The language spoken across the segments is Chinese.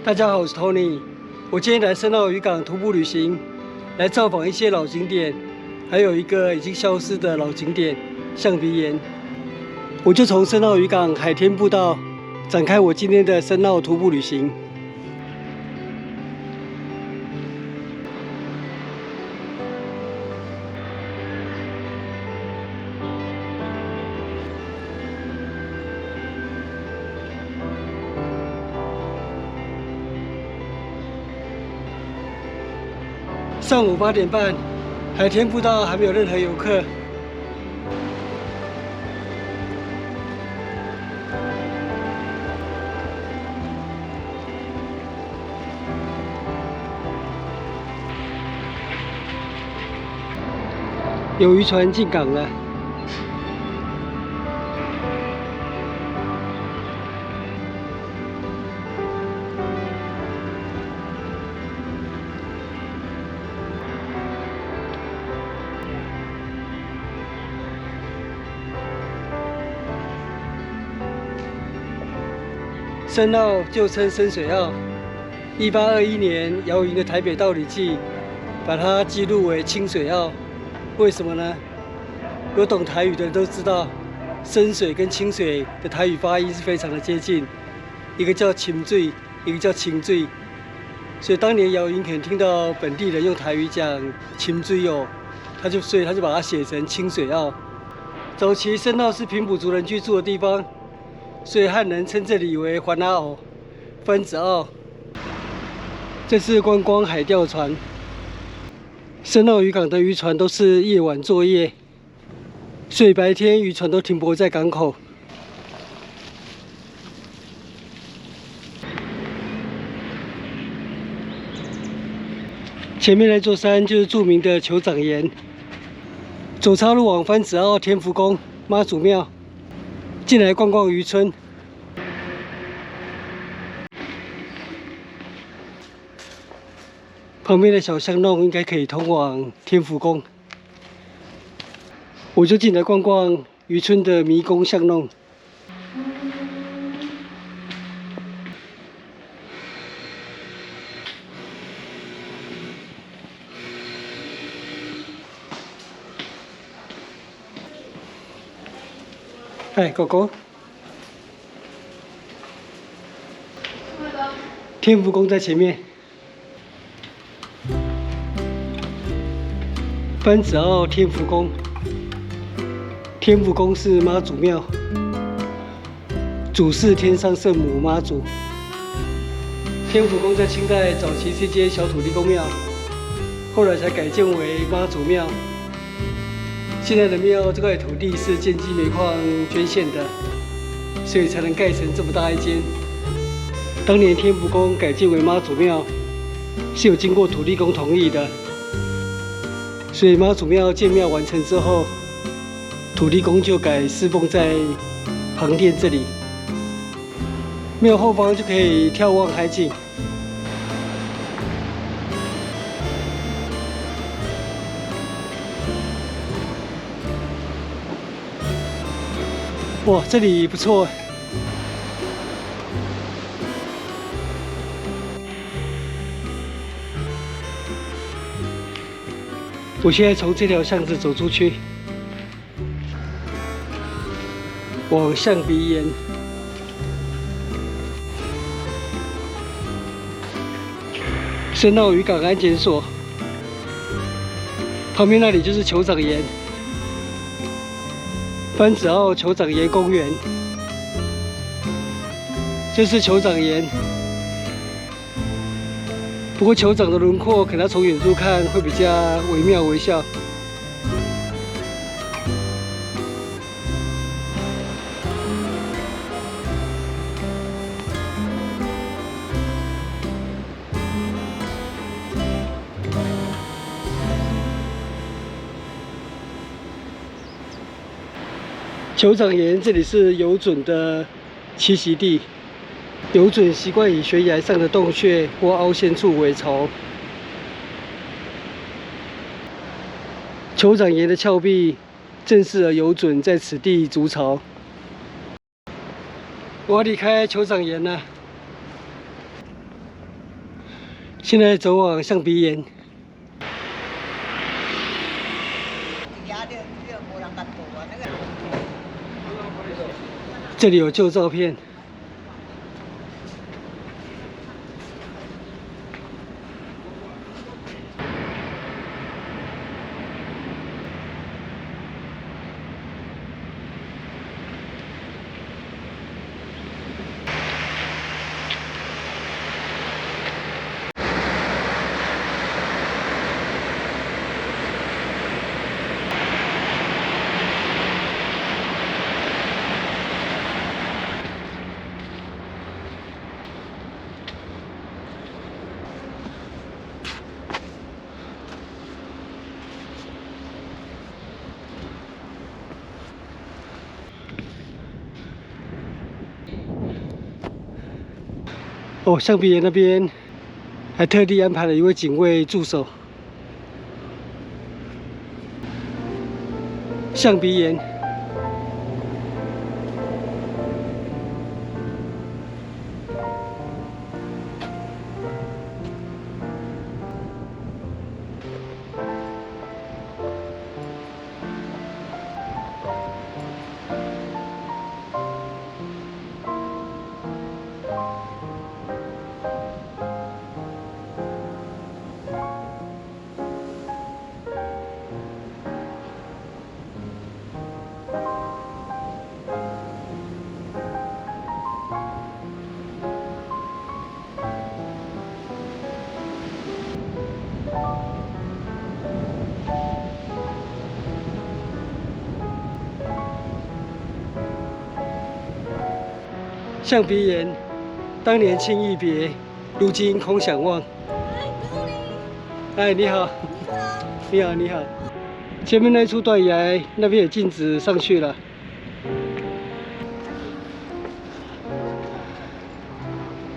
大家好，我是 Tony。我今天来深澳渔港徒步旅行，来造访一些老景点，还有一个已经消失的老景点象鼻岩。我就从深澳渔港海天步道展开我今天的深澳徒步旅行。上午8点半，海天步道还没有任何游客。有渔船进港了。深澳旧称深水澳，1821年姚云的《台北道理记》把它记录为清水澳。为什么呢？有懂台语的人都知道，深水跟清水的台语发音是非常的接近，一个叫清水，一个叫清水。所以当年姚云可能听到本地人用台语讲清水哦，所以他就把它写成清水澳。早期深澳是平埔族人居住的地方。所以汉人称这里为环阿澳、番子澳。这是观光海钓船。深澳渔港的渔船都是夜晚作业，所以白天渔船都停泊在港口。前面那座山就是著名的酋长岩。走岔路往番子澳天福宫妈祖庙。进来逛逛渔村，旁边的小巷弄应该可以通往天福宫。我就进来逛逛渔村的迷宫巷弄。哎，狗狗。天福宫在前面。番子澳天福宫。天福宫是妈祖庙，主祀天上圣母妈祖。天福宫在清代早期是一间小土地公庙，后来才改建为妈祖庙。现在的庙这块土地是建基煤矿捐献的，所以才能盖成这么大一间。当年天福宫改建为妈祖庙，是有经过土地公同意的，所以妈祖庙建庙完成之后，土地公就改侍奉在旁殿这里。庙后方就可以眺望海景。哇，这里不错。我现在从这条巷子走出去，往象鼻岩。深澳渔港安检所，旁边那里就是酋长岩。番子澳酋长岩公园，这是酋长岩。不过酋长的轮廓可能要从远处看会比较惟妙惟肖。酋长岩这里是游隼的栖息地，游隼习惯以悬崖上的洞穴或凹陷处为巢。酋长岩的峭壁正适合游隼在此地筑巢。我要离开酋长岩了。现在走往象鼻岩。这里有旧照片。哦，象鼻岩那边还特地安排了一位警卫驻守。象鼻岩，象鼻岩，当年轻一别，如今空想望。哎，你好，你好，你好。前面那处断崖那边也禁止上去了。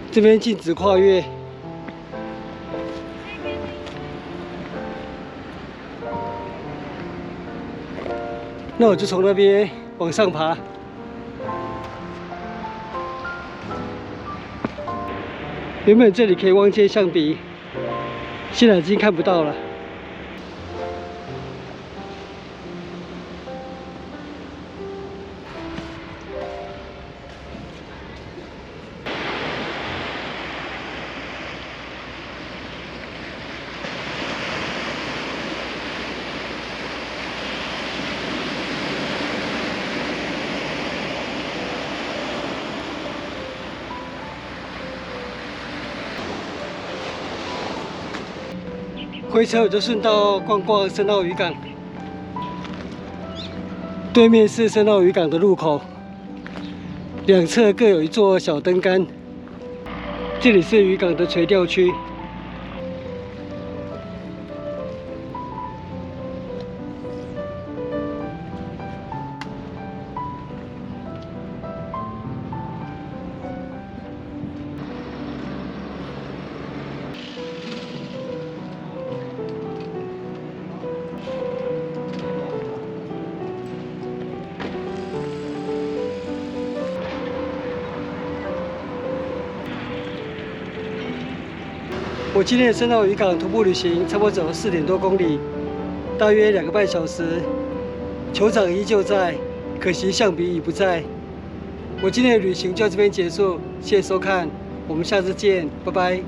这边禁止跨越。那我就从那边往上爬。原本这里可以望见象鼻，现在已经看不到了。回程我就顺道逛逛深澳渔港，对面是深澳渔港的入口，两侧各有一座小灯杆。这里是渔港的垂钓区。我今天的深澳渔港徒步旅行，差不多走了4点多公里，大约2个半小时。酋长依旧在，可惜象鼻已不在。我今天的旅行就到这边结束，谢谢收看，我们下次见，拜拜。